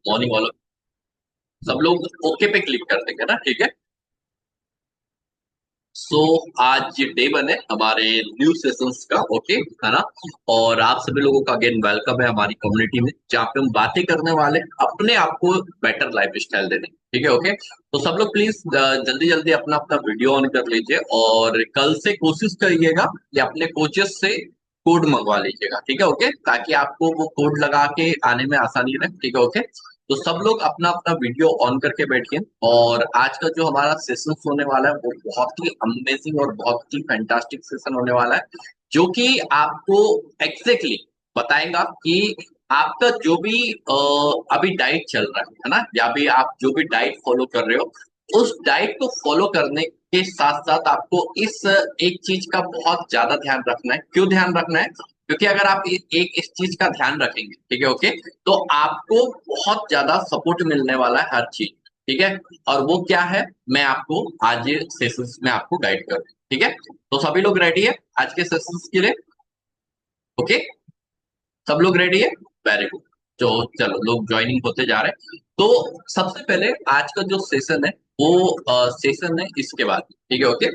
Morning वालों सब लोग ओके पे क्लिक कर देंगे ना, ठीक है। सो आज डे 1 है हमारे न्यू सेशंस का, ओके है ना। और आप सभी लोगों का अगेन वेलकम है हमारी कम्युनिटी में, जहाँ पे हम बातें करने वाले हैं अपने आप को बेटर लाइफ स्टाइल देने, ठीक है, ओके। तो सब लोग प्लीज जल्दी जल्दी अपना अपना वीडियो ऑन कर लीजिए, और कल से कोशिश करिएगा कि अपने कोचेस से कोड मंगवा लीजिएगा, ठीक है, ओके, ताकि आपको वो कोड लगा के आने में आसानी रहे, ठीक है, ओके। तो सब लोग अपना अपना वीडियो ऑन करके बैठिए, और आज का जो हमारा सेशन होने वाला है वो बहुत ही अमेजिंग और बहुत ही फैंटास्टिक सेशन होने वाला है, जो कि आपको एग्जैक्टली बताएगा कि आपका जो भी अभी डाइट चल रहा है ना, या भी आप जो भी डाइट फॉलो कर रहे हो, उस डाइट को फॉलो करने के साथ साथ आपको इस एक चीज का बहुत ज्यादा ध्यान रखना है। क्यों ध्यान रखना है? क्योंकि अगर आप एक इस चीज का ध्यान रखेंगे, ठीक है, ओके, तो आपको बहुत ज्यादा सपोर्ट मिलने वाला है हर चीज, ठीक है। और वो क्या है, मैं आपको आज सेशंस में आपको गाइड करूँ, ठीक है। तो सभी लोग रेडी है आज के सेशंस के लिए? ओके, सब लोग रेडी है? Very good. तो चलो लोग ज्वाइनिंग होते जा रहे हैं। तो सबसे पहले आज का जो सेशन है वो सेशन है इसके बाद, ठीक है, ओके।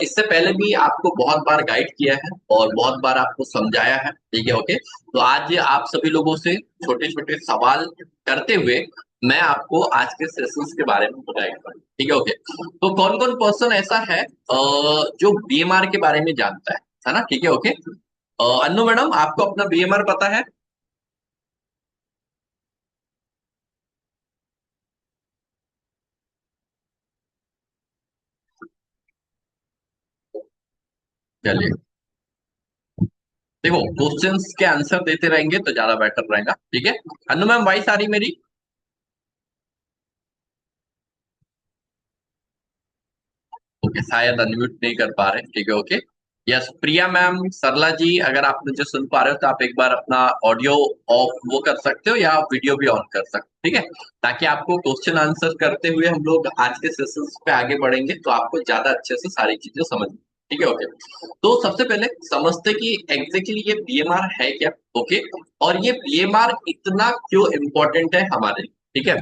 इससे पहले भी आपको बहुत बार गाइड किया है और बहुत बार आपको समझाया है, ठीक है, ओके। तो आज आप सभी लोगों से छोटे छोटे सवाल करते हुए मैं आपको आज के सेशंस के बारे में गाइड करूँ, ठीक है, ओके। तो कौन कौन पर्सन ऐसा है जो बीएमआर के बारे में जानता है ना, ठीक है, ओके। अन्नू मैडम, आपको अपना बीएमआर पता है? चलिए, देखो क्वेश्चंस के आंसर देते रहेंगे तो ज्यादा बेटर रहेगा, ठीक है। अन्नू मैम, वॉइस आ रही मेरी? ओके, शायद अनम्यूट नहीं कर पा रहे, ठीक है, ओके। यस, प्रिया मैम, सरला जी, अगर आप मुझे सुन पा रहे हो तो आप एक बार अपना ऑडियो ऑफ वो कर सकते हो या वीडियो भी ऑन कर सकते हो, ठीक है, ताकि आपको क्वेश्चन आंसर करते हुए हम लोग आज के सेशंस पे आगे बढ़ेंगे तो आपको ज्यादा अच्छे से सारी चीजें समझ में, ठीक है, ओके। तो सबसे पहले समझते कि एग्जैक्टली ये बीएमआर है क्या, ओके, और ये बीएमआर इतना क्यों इम्पोर्टेंट है हमारे लिए, ठीक है।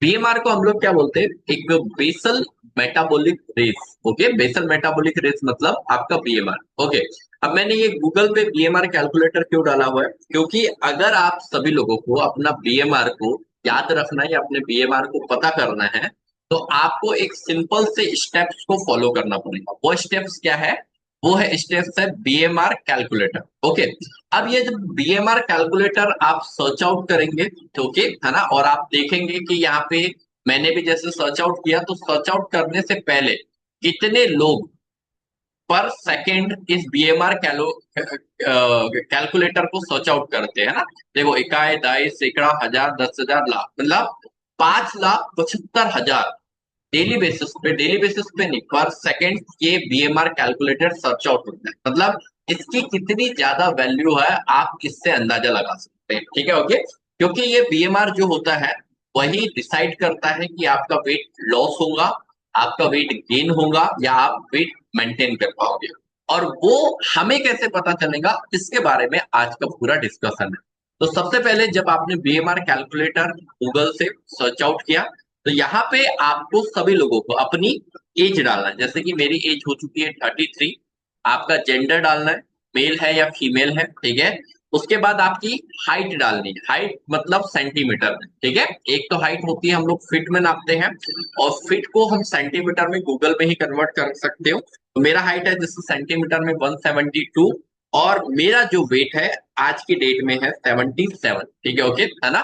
बीएमआर को हम लोग क्या बोलते हैं? एक basal metabolic rate, okay. Basal metabolic rate मतलब आपका बीएमआर, ओके। अब मैंने ये गूगल पे बीएमआर कैलकुलेटर क्यों डाला हुआ है? क्योंकि अगर आप सभी लोगों को अपना बीएमआर को याद रखना है या अपने बीएमआर को पता करना है, तो आपको एक सिंपल से स्टेप्स को फॉलो करना पड़ेगा। वो स्टेप्स क्या है? वो है स्टेप्स है बीएमआर कैलकुलेटर, ओके। अब ये जब बीएमआर कैलकुलेटर आप सर्च आउट करेंगे, ओके, है ना, और आप देखेंगे कि यहाँ पे मैंने भी जैसे सर्च आउट किया, तो सर्च आउट करने से पहले कितने लोग पर सेकंड इस बीएमआर कैलकुलेटर को सर्च आउट करते हैं ना। देखो, इकाई, दाई, सैकड़ा, हजार, 10,000, लाख, मतलब 5,75,000 डेली बेसिस पे नहीं, पर सेकंड ये बीएमआर कैलकुलेटर सर्च आउट होता है। मतलब इसकी कितनी ज्यादा वैल्यू है आप इससे अंदाजा लगा सकते हैं, ठीक है, ओके। क्योंकि ये बीएमआर जो होता है वही डिसाइड करता है कि आपका वेट लॉस होगा, आपका वेट गेन होगा, या आप वेट मेंटेन कर पाओगे। और वो हमें कैसे पता चलेगा, इसके बारे में आज का पूरा डिस्कशन है। तो सबसे पहले जब आपने बीएमआर कैलकुलेटर गूगल से सर्च आउट किया, तो यहाँ पे आपको सभी लोगों को अपनी एज डालना है। जैसे कि मेरी एज हो चुकी है 33। आपका जेंडर डालना है, मेल है या फीमेल है, ठीक है। उसके बाद आपकी हाइट डालनी है, हाइट मतलब सेंटीमीटर में, ठीक है। एक तो हाइट होती है हम लोग फीट में नापते हैं, और फीट को हम सेंटीमीटर में गूगल में ही कन्वर्ट कर सकते हो। तो मेरा हाइट है जैसे सेंटीमीटर में 172, और मेरा जो वेट है आज की डेट में है 77, ठीक है, ओके, है ना।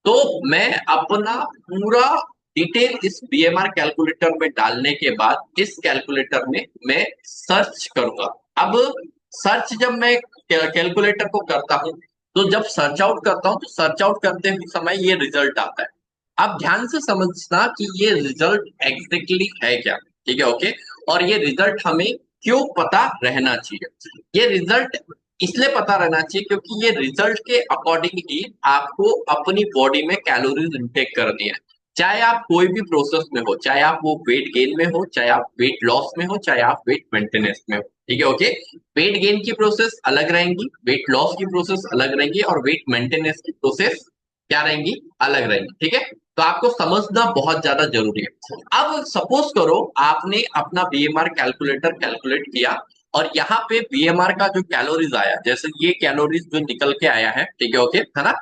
तो मैं अपना पूरा डिटेल इस बीएमआर कैलकुलेटर में डालने के बाद इस कैलकुलेटर में मैं सर्च करूंगा। अब सर्च जब मैं कैलकुलेटर को करता हूं, तो जब सर्च आउट करता हूं तो सर्च आउट करते हुए समय ये रिजल्ट आता है। अब ध्यान से समझना कि ये रिजल्ट एग्जैक्टली है क्या, ठीक है, ओके। और ये रिजल्ट हमें क्यों पता रहना चाहिए? ये रिजल्ट इसलिए पता रहना चाहिए क्योंकि ये रिजल्ट के अकॉर्डिंग ही आपको अपनी बॉडी में कैलोरीज इंटेक करनी है। चाहे आप कोई भी प्रोसेस में हो, चाहे आप वो वेट गेन में हो, चाहे आप वेट लॉस में हो, चाहे आप वेट मेंटेनेंस में हो, ठीक है, ओके। वेट गेन की प्रोसेस अलग रहेंगी, वेट लॉस की प्रोसेस अलग रहेंगी, और वेट मेंटेनेंस की प्रोसेस क्या रहेंगी, अलग रहेंगी। ठीक है, तो आपको समझना बहुत ज्यादा जरूरी है। अब सपोज करो आपने अपना बीएमआर कैलकुलेटर कैलकुलेट किया, और यहाँ पे बीएमआर का जो कैलोरीज आया, जैसे ये कैलोरीज जो निकल के आया है, ठीक है, ओके है ना।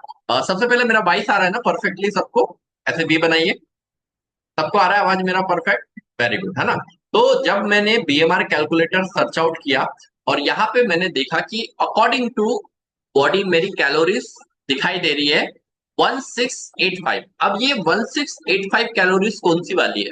सबसे पहले मेरा 22 आ रहा है ना परफेक्टली सबको, ऐसे बी बनाइए। सबको आ रहा है आवाज मेरा परफेक्ट, वेरी गुड, है ना। तो जब मैंने बीएमआर कैलकुलेटर सर्च आउट किया, और यहाँ पे मैंने देखा कि अकॉर्डिंग टू बॉडी मेरी कैलोरीज दिखाई दे रही है 1685। अब ये 1685 कैलोरीज कौन सी वाली है?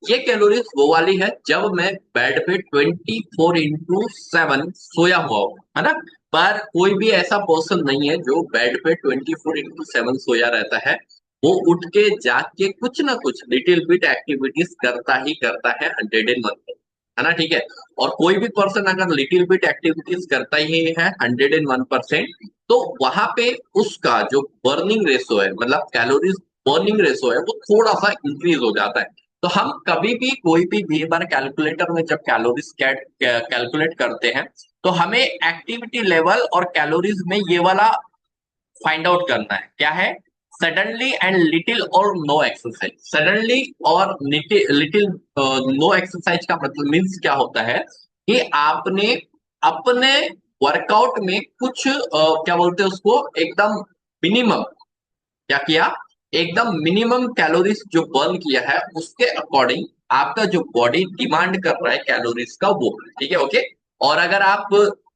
ये कैलोरीज वो वाली है जब मैं बेड पे 24x7 सोया हुआ हूँ, है ना। पर कोई भी ऐसा पर्सन नहीं है जो बेड पे 24x7 सोया रहता है। वो उठ के जाग के कुछ ना कुछ लिटिल बिट एक्टिविटीज करता ही करता है 101, है ना, ठीक है। और कोई भी पर्सन अगर लिटिल बिट एक्टिविटीज करता ही है 101%, तो वहां पे उसका जो बर्निंग रेशो है, मतलब कैलोरीज बर्निंग रेशो है, वो थोड़ा सा इंक्रीज हो जाता है। तो हम कभी भी कोई भी बार कैलकुलेटर में जब कैलोरीज कैलकुलेट करते हैं, तो हमें एक्टिविटी लेवल और कैलोरीज में ये वाला फाइंड आउट करना है, क्या है? सडनली एंड लिटिल और नो एक्सरसाइज। सडनली और लिटिल नो एक्सरसाइज का मतलब मीन्स क्या होता है कि आपने अपने वर्कआउट में कुछ क्या बोलते हैं उसको, एकदम मिनिमम क्या किया, एकदम मिनिमम कैलोरीज जो बर्न किया है उसके अकॉर्डिंग आपका जो बॉडी डिमांड कर रहा है कैलोरीज का, वो, ठीक है, ओके। और अगर आप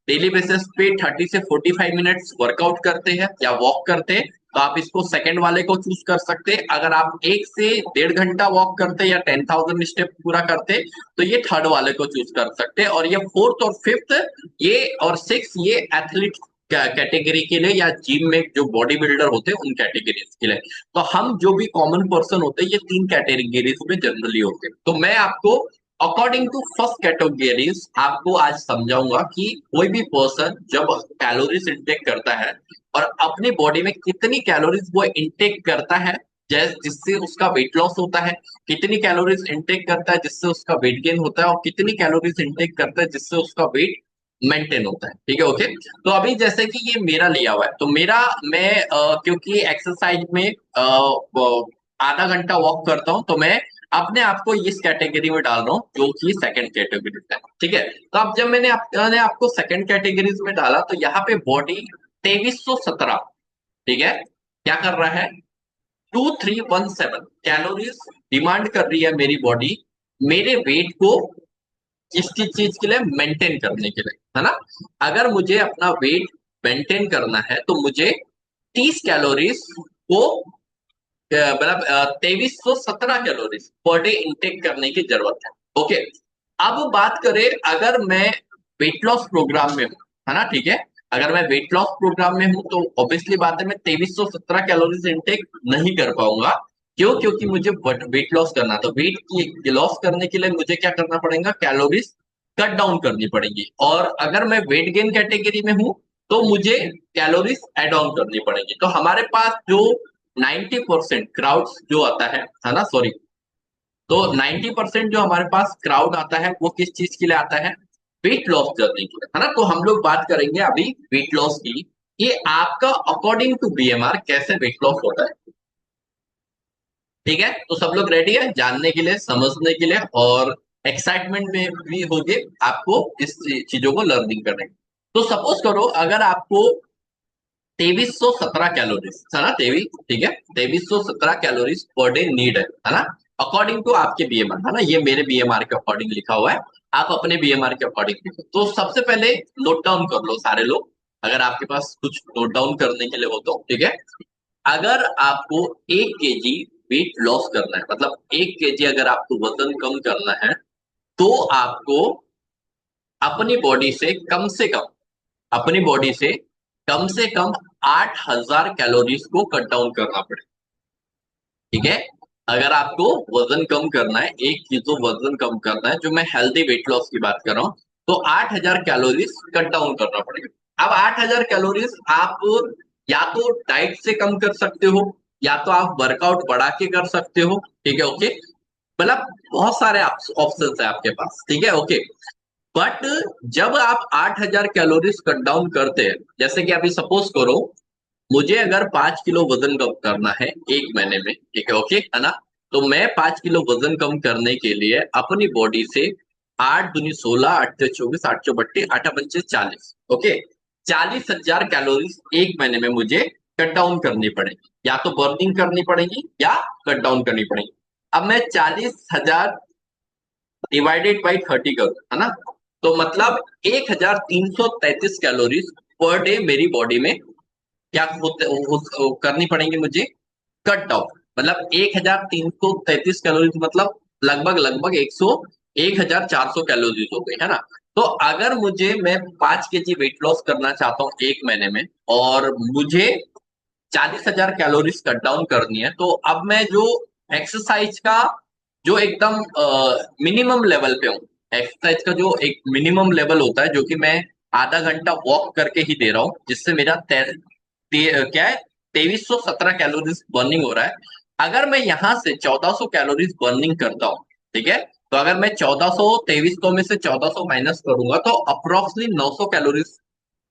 डेली बेसिस पे 30 से 45 मिनट्स वर्कआउट करते हैं या वॉक करते हैं, तो आप इसको सेकंड वाले को चूज कर सकते हैं। अगर आप 1 से 1.5 घंटा वॉक करते हैं या 10,000 स्टेप पूरा करते हैं, तो ये थर्ड वाले को चूज कर सकते हैं। और ये फोर्थ और फिफ्थ, ये और सिक्स, ये एथलीट कैटेगरी के लिए या जिम में जो बॉडी बिल्डर होते हैं उन कैटेगरीज के लिए। तो हम जो भी कॉमन पर्सन होते हैं ये 3 कैटेगरीज में जनरली होते हैं। तो मैं आपको अकॉर्डिंग टू फर्स्ट कैटेगरीज आपको आज समझाऊंगा कि कोई भी पर्सन जब कैलोरीज इंटेक करता है, और अपनी बॉडी में कितनी कैलोरीज वो इंटेक करता है जिससे उसका वेट लॉस होता है, कितनी कैलोरीज इंटेक करता है जिससे उसका वेट गेन होता है, और कितनी कैलोरीज इंटेक करता है जिससे उसका वेट मेंटेन होता है, ठीक है, ओके। तो अभी जैसे कि ये मेरा लिया हुआ है, तो मेरा मैं क्योंकि एक्सरसाइज में आधा घंटा वॉक करता हूँ, तो मैं अपने आप को इस कैटेगरी में डाल रहा हूँ जो कि सेकंड कैटेगरी है, ठीक है। तो अब जब मैंने आपको सेकंड कैटेगरीज में डाला, तो यहाँ पे बॉडी 2317, ठीक है, क्या कर रहा है, 2317 कैलोरीज डिमांड कर रही है मेरी बॉडी, मेरे वेट को किसकी चीज के लिए, मेंटेन करने के लिए, है ना। अगर मुझे अपना वेट मेंटेन करना है, तो मुझे 30 कैलोरीज को मतलब 2317 कैलोरीज पर डे इंटेक करने की जरूरत है, ओके। अब बात करें, अगर मैं वेट लॉस प्रोग्राम में हूँ, है ना, ठीक है। अगर मैं वेट लॉस प्रोग्राम में हूँ, तो ऑब्वियसली बात है मैं 2317 कैलोरीज इंटेक नहीं कर पाऊंगा। क्यों? क्योंकि मुझे वेट लॉस करना, तो वेट की लॉस करने के लिए मुझे क्या करना पड़ेगा, कैलोरीज कट डाउन करनी पड़ेगी। और अगर मैं वेट गेन कैटेगरी में हूँ, तो मुझे कैलोरीज एड ऑन करनी पड़ेगी। तो हमारे पास जो 90% क्राउड जो आता है ना, सॉरी, तो 90% जो हमारे पास क्राउड आता है वो किस चीज के लिए आता है, वेट लॉस करने के लिए, है ना। तो हम लोग बात करेंगे अभी वेट लॉस की, कि आपका अकॉर्डिंग टू बीएमआर कैसे वेट लॉस होता है, ठीक है। तो सब लोग रेडी है जानने के लिए, समझने के लिए, और एक्साइटमेंट में भी होगे आपको इस चीजों को लर्निंग करने की। तो सपोज करो अगर आपको 2317 कैलोरीज, है ना, 23, ठीक है, 2317 कैलोरीज पर डे नीड है ना, अकॉर्डिंग टू आपके बीएमआर, है ना। ये मेरे बीएमआर के अकॉर्डिंग लिखा हुआ है, आप अपने बीएमआर के अकॉर्डिंग लिखो। तो सबसे पहले नोट डाउन कर लो सारे लोग, अगर आपके पास कुछ नोट डाउन करने के लिए हो तो, ठीक है। अगर आपको 1 केजी वेट लॉस करना है, मतलब 1 केजी अगर आपको वजन कम करना है, तो आपको अपनी बॉडी से कम अपनी बॉडी से कम 8000 कैलोरीज को कट डाउन करना पड़े, ठीक है। अगर आपको वजन कम करना है, 1 किलो वजन कम करना है, जो मैं हेल्दी वेट लॉस की बात कर रहा हूँ, तो 8000 कैलोरीज कट डाउन करना पड़ेगा। अब 8000 कैलोरीज आप या तो डाइट से कम कर सकते हो, या तो आप वर्कआउट बढ़ा के कर सकते हो, ठीक है, ओके। मतलब बहुत सारे ऑप्शन है आपके पास, ठीक है, ओके। बट जब आप 8000 कैलोरीज कट डाउन करते हैं, जैसे कि अभी सपोज करो मुझे अगर 5 किलो वजन कम करना है 1 महीने में, ठीक है, ओके है ना, तो मैं 5 किलो वजन कम करने के लिए अपनी बॉडी से 8 दूनी 16, 8 से 24, 8 चौबट्टी 8 पंचे 40, ओके, 40,000 कैलोरीज 1 महीने में मुझे कट डाउन करनी पड़ेगी, या तो बर्निंग करनी पड़ेगी या कट डाउन करनी पड़ेगी। अब मैं 40,000 डिवाइडेड बाई 30 करूं, है ना, तो मतलब 1,333 कैलोरीज पर डे मेरी बॉडी में क्या करनी पड़ेंगी मुझे, कट डाउन। मतलब 1,333 कैलोरीज मतलब लगभग लगभग 1,400 कैलोरीज हो गई, है ना। तो अगर मैं 5 kg वेट लॉस करना चाहता हूँ 1 महीने में, और मुझे 40,000 कैलोरीज कट डाउन करनी है, तो अब मैं जो एक्सरसाइज का जो एकदम मिनिमम लेवल पे हूँ, एक्सरसाइज का जो एक मिनिमम लेवल होता है, जो कि मैं आधा घंटा वॉक करके ही दे रहा हूँ, जिससे मेरा क्या है, 2317 कैलोरीज बर्निंग हो रहा है। अगर मैं यहाँ से 1400 कैलोरीज बर्निंग करता हूँ, ठीक है, तो अगर मैं 1400 2300 में से 1400 माइनस करूंगा, तो अप्रोक्सीमेटली 900 कैलोरीज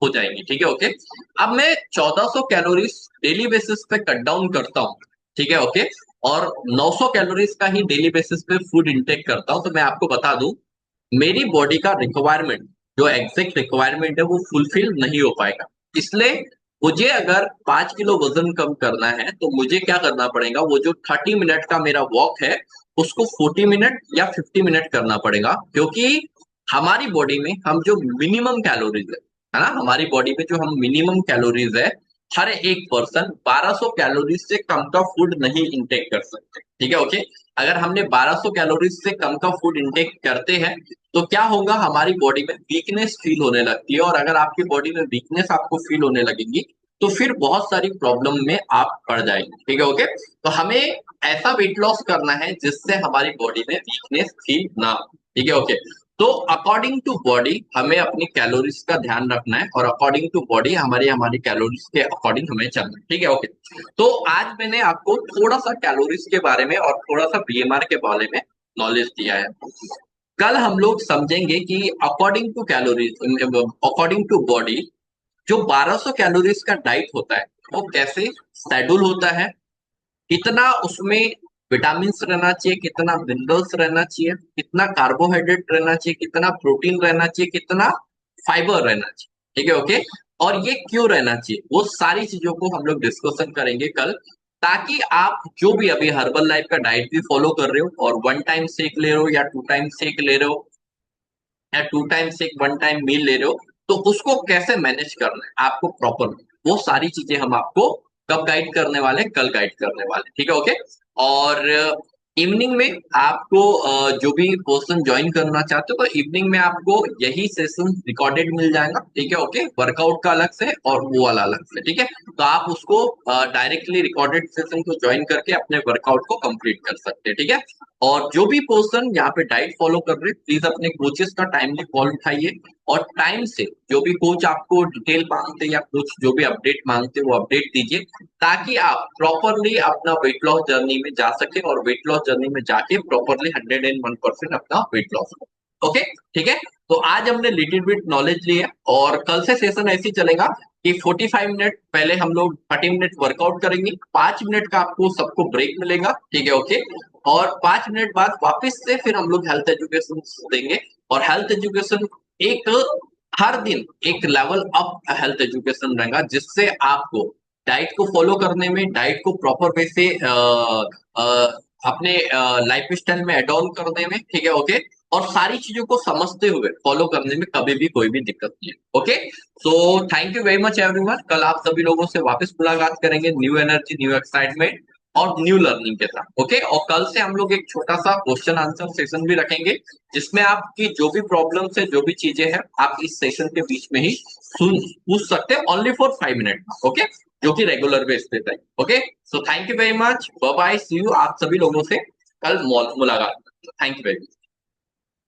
हो जाएंगी, ठीक है, ओके। अब मैं 1400 कैलोरीज डेली बेसिस पे कट डाउन करता हूँ, ठीक है, ओके, और 900 कैलोरीज का ही डेली बेसिस पे फूड इंटेक करता हूँ, तो मैं आपको बता दूं, मेरी बॉडी का रिक्वायरमेंट, जो एग्जैक्ट रिक्वायरमेंट है, वो फुलफिल नहीं हो पाएगा। इसलिए मुझे अगर 5 किलो वजन कम करना है, तो मुझे क्या करना पड़ेगा, वो जो 30 मिनट का मेरा वॉक है, उसको 40 मिनट या 50 मिनट करना पड़ेगा, क्योंकि हमारी बॉडी में हम जो मिनिमम कैलोरीज है ना, हमारी बॉडी में जो हम मिनिमम कैलोरीज है, हर एक पर्सन 1200 कैलोरीज से कम का फूड नहीं इंटेक कर सकते, ठीक है, ओके। अगर हमने 1200 कैलोरीज से कम का फूड इंटेक करते हैं, तो क्या होगा, हमारी बॉडी में वीकनेस फील होने लगती है, और अगर आपकी बॉडी में वीकनेस आपको फील होने लगेगी, तो फिर बहुत सारी प्रॉब्लम में आप पड़ जाएंगे, ठीक है, ओके। तो हमें ऐसा वेट लॉस करना है जिससे हमारी बॉडी में वीकनेस फील ना हो, ठीक है, ओके। तो अकॉर्डिंग टू बॉडी हमें अपनी कैलोरीज का ध्यान रखना है, और अकॉर्डिंग टू बॉडी हमारी हमारी कैलोरीज के अकॉर्डिंग हमें चलना है, ठीक है, ओके। तो आज मैंने आपको थोड़ा सा कैलोरीज के बारे में और थोड़ा सा बीएमआर के बारे में नॉलेज दिया है। कल हम लोग समझेंगे कि according to calories, according to body, जो 1200 कैलोरीज का डाइट होता है, वो कैसे शेड्यूल होता है, कितना उसमें विटामिन रहना चाहिए, कितना मिनरल्स रहना चाहिए, कितना कार्बोहाइड्रेट रहना चाहिए, कितना प्रोटीन रहना चाहिए, कितना फाइबर रहना चाहिए, ठीक है, ओके। और ये क्यों रहना चाहिए, वो सारी चीजों को हम लोग डिस्कशन करेंगे कल, ताकि आप जो भी अभी हर्बल लाइफ का डाइट भी फॉलो कर रहे हो, और 1 टाइम शेक ले रहे हो या 2 टाइम शेक ले रहे हो, या 2 टाइम शेक 1 टाइम मील ले रहे हो, तो उसको कैसे मैनेज करना है आपको प्रॉपर, वो सारी चीजें हम आपको कब गाइड करने वाले, कल गाइड करने वाले, ठीक है, ओके। और इवनिंग में आपको जो भी पर्सन ज्वाइन करना चाहते हो, तो इवनिंग में आपको यही सेशन रिकॉर्डेड मिल जाएगा, ठीक है, ओके। वर्कआउट का अलग से और वो वाला अलग से, ठीक है। तो आप उसको डायरेक्टली रिकॉर्डेड सेशन को ज्वाइन करके अपने वर्कआउट को कंप्लीट कर सकते हैं, ठीक है। और जो भी पर्सन यहाँ पे डाइट फॉलो कर रहे हैं, प्लीज अपने कोचेस का टाइमली कॉल उठाइए, और टाइम से जो भी कोच आपको डिटेल मांगते हैं या कुछ जो भी अपडेट मांगते हैं, वो अपडेट दीजिए, ताकि आप प्रॉपरली अपना वेट लॉस जर्नी में जा सके, और वेट लॉस जर्नी में जाके प्रॉपरली 101% अपना वेट लॉस हो, ओके, ठीक है। तो आज हमने लिटिल बिट नॉलेज ली है, और कल से सेशन ऐसे ही चलेगा कि 45 मिनट पहले हम लोग 30 मिनट वर्कआउट करेंगे, 5 मिनट का आपको सबको ब्रेक मिलेगा, ठीक है, ओके। और 5 मिनट बाद वापस से फिर हम लोग हेल्थ एजुकेशन देंगे, और हेल्थ एजुकेशन एक हर दिन एक लेवल अप हेल्थ एजुकेशन रहेगा, जिससे आपको डाइट को फॉलो करने में, डाइट को प्रॉपर वे से अपने लाइफ स्टाइल में एड ऑन करने में, ठीक है, ओके। और सारी चीजों को समझते हुए फॉलो करने में कभी भी कोई भी दिक्कत नहीं है, okay. So thank you very much everyone, कल आप सभी लोगों से वापस मुलाकात करेंगे, न्यू एनर्जी, न्यू एक्साइटमेंट और न्यू लर्निंग के साथ, ओके। और कल से हम लोग एक छोटा सा क्वेश्चन आंसर सेशन भी रखेंगे, जिसमें आपकी जो भी प्रॉब्लम्स है, जो भी चीजें हैं, आप इस सेशन के बीच में ही सुन पूछ सकते हैं, ओनली फॉर 5 मिनट, ओके, जो कि रेगुलर बेस पे है, okay. So thank you very much, bye bye, see you, आप सभी लोगों से कल मुलाकात, थैंक यू वेरी मच।